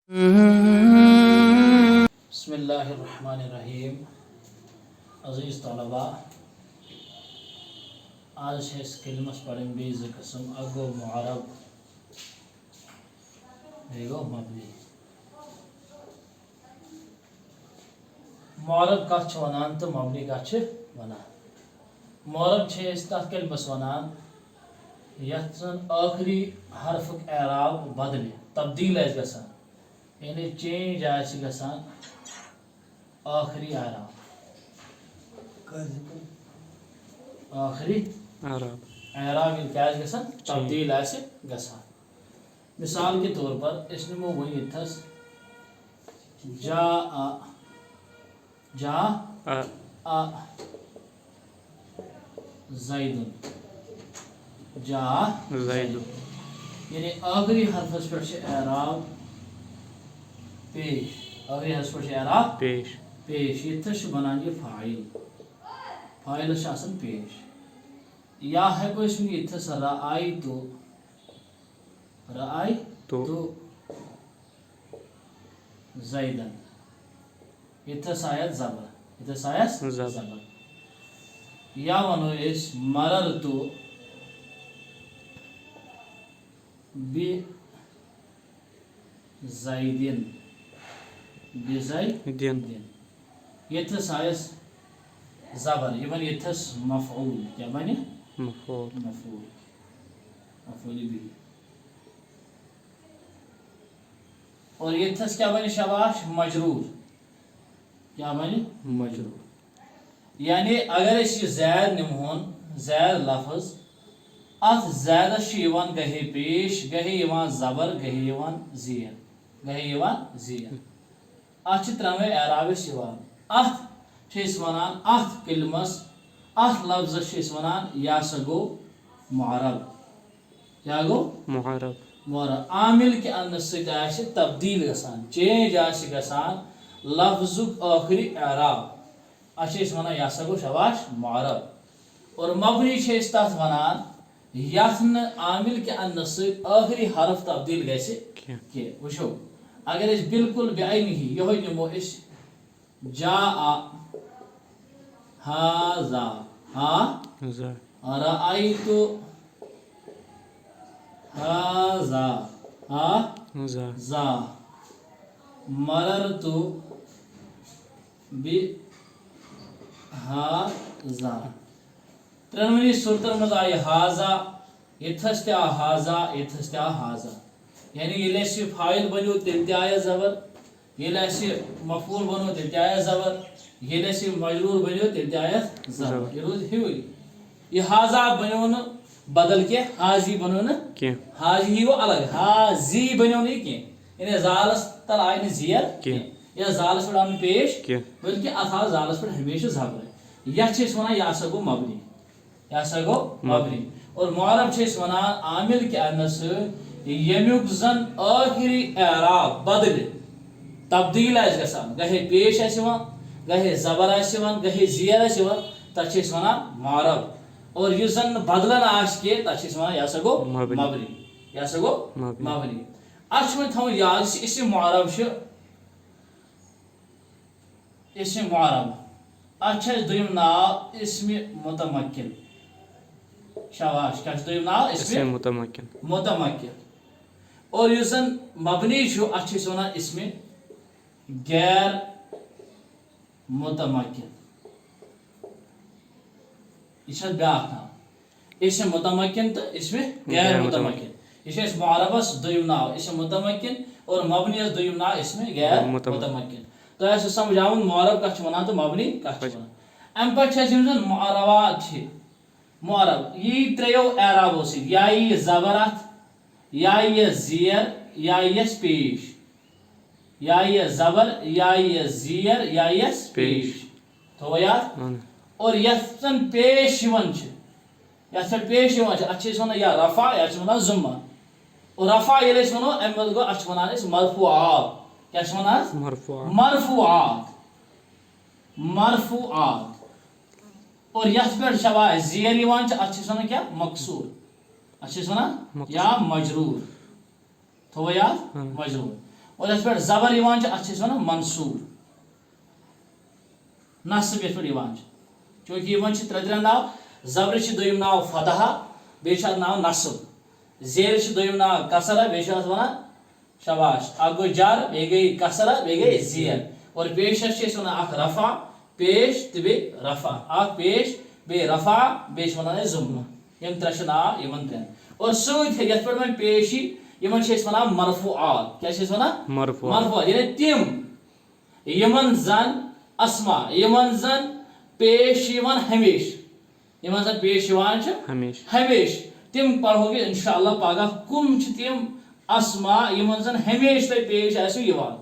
بسم اللہ الرحمن الرحیم. عزیز طلباء، آج اس کلمس پڑھیں بیز قسم. اگو معرب، بیگو مبنی. معرب کت ونان تو مبنی کت ونان. معرب تر کلمس ونان یت زن آخری حرف اعراب بدل تبدیل گژھان، یعنی چینج گژھان آخری اعراب. آخری اعراب کیا گژھان تبدیل گژھان. مثال کے طور پر اس نمو ونتھس جا زیدن، جا زیدن، یعنی آخری حرفس پہ اعراب پیش. آخری حرفس پہ اعراب پیش. یتھس بنان یہ فاعل، فاعلس آسان پیش. یا ہیکو اس ون یتھس رأیتو، رأیتو زیدن، یتھس آیت زبر، یتھس آیت زبر. یا ونو اس مررتو بزیدن، بزیدن، یتھس آیس زبر. یہ بن یتھس مفعول. کیا بنے؟ مفعول. مفعول بھی. اور یتھس کیا بنے شباش؟ مجرور. کیا بنے؟ مجرور. یعنی اگر اس یہ زید نمون، زید لفظ، ات زیدس گہے پیش، گہے زبر، گہے زیر، گہے زیر. ات ترے اعرابس ات ونان، ات کلمس، ات لفظس ونان یا سا گو معرب. کیا گو؟ معرب. معرب عامل کے ان ست تبدیل گژھان، چینج گژھان لفظک آخری اعراب. اتھ ونان یہ سا گو شباش معرب. اور مبنی تر ونان یتھ نہ عامل کے ان ست آخری حرف تبدیل گژھِ کی. وچھو اگر اس بالکل بے عینی یہ نمو اس جاء ھذا، رأیت ھذا، ذا، مررت بھذا. ترونی صورتن مز آئی ھذا، یتھس تہ آ ھذا، یتھس تہ آ ھذا. یعنی ییٚلہِ اَسہِ فاعل بنیو تیٚلہِ تہِ آیس زبر، ییٚلہِ اَسہِ مفعول بنو تیٚلہِ تہِ آیس زبر، ییٚلہِ اَسہِ مجرور بنیو تیٚلہِ تہِ آیس زبر. یہ روز ہیوٕے. یہ ھذا بنیو نہ بدل کی، حاضی بنو نہ کی، حاضی ہی وہ الگ، حاضی بنیو نہ کی. یعنی زالس تل آئی نہ زیر کی، یا زالس پہ آو پیش بلکہ ات آو زالس پہ ہمیشہ زبر. یہ ونان یہ سا گو مبنی، یہ سا گو مبنی. اور معرب ونان عامل کے ان یمیک زن آخری اعراب بدل تبدیل گژھان، گہے پیش گہے زبر گہے زیر تک ونان معرب. اور یہ زن بدلن کی تک ونان یہ سا گو مبنی، یہ سا گو مبنی. اتھ تھو یاد اسم معرب، اسم معرب اتھ دویم ناو اسم متمکن. شاباش. کیا دویم ناو؟ اسم متمکن. متمکن. اور یہ زن مبنی اتھ ونان اسم غیر متمکن. یہ بیاکھ ناو، اسم متمکن تو اسم غیر متمکن. یہ معربس دویم ناو اسم متمکن، اور مبنی دویم ناو اسم غیر متمکن. تو سمجھاؤن معرب کت ونان تو مبنی کت ونان. ام پتہ یم زن معربات معرب یہ تریو اعرابو سی، یا یہ زبر ات، یا یہ زیر، یا یس پیش، یا یہ زبر، یا یہ زیر، یا یس پیش. تو یاد. اور یتھ زن پیش یتھ پیش اتھ ونان یا رفع، یا ونان ضمہ. اور رفع یل ونو ام گو اتھ ونان مرفوعات. کیا ونان؟ مرفوعات. مرفوعات. اور یتھ پہ شباش زیر اتھ ونان کیا؟ مقصور. اتھ ونان یا مجرور. تو یاد مجرور. اور یس پہ زبر یوان اتھ ونان منصور نصب یت پہ چونکہ یمن ترے ناو زبر دویم ناو فتحہ بیٚیہِ ناو نصب زیر دویم ناو کسرہ بیٚیہِ ونان شباش اکھ گوٚو جر بیٚیہِ گٔے کسرہ بیٚیہِ گٔے زیر اور پیشس چھِ ونان اکھ رفع پیش تہٕ بیٚیہِ رفع اکھ پیش بیٚیہِ رفع بیٚیہِ چھِ ونان ضمہ یم ترے ناو یمن ترین اور سۭتۍ یتھ پٮ۪ٹھ وۄنۍ پیش یی یمن چھِ ونان مرفوعات کیٛاہ چھِ ونان مرفوعات یعنی تِم یمن زن اسما یمن زن پیش یوان ہمیشہ یمن زن پیش یوان چھِ ہمیشہ تم پڑھو گے انشاءاللہ پگہ کم چھ تم اسما یمن زن ہمیشہ تۄہہِ پیش آسِو یوان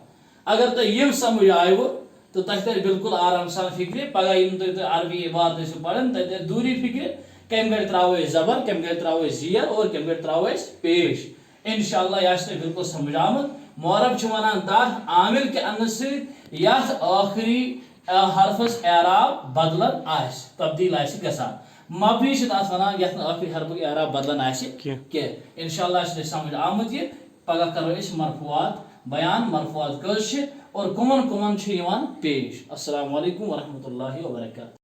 اگر تۄہہِ یم سمجھ آیوٕ تو تۄہہِ تر بالکل آرام سان فکر پگہ یم تۄہہِ عربی عبارت ٲسِو پران تۄہہِ تر دوٗری فکر کمہِ گرِ تراوو أسۍ زبر کمہِ گرِ تراوو أسۍ زیر اور کمہِ گرِ تراوو أسۍ پیش انشاءاللہ یہ آسہِ تۄہہِ بالکل سمجھ آمُت معرب چھِ ونان تتھ عامل کہِ اننہٕ سۭتۍ یتھ ٲخری حرفس اعراب بدلن آسہِ تبدیل آسہِ گژھان مبنی چھِ تتھ ونان یتھ نہٕ ٲخری حرفُک اعراب بدلن آسہِ کینٛہہ انشاءاللہ آسہِ تۄہہِ سمجھ آمُت یہِ پگہ کرو أسۍ مرفوعات بیان مرفوعات کٔژ چھِ اور کمن کمن چھِ یوان پیش السلام علیکم ورحمۃ اللہ وبرکاتہ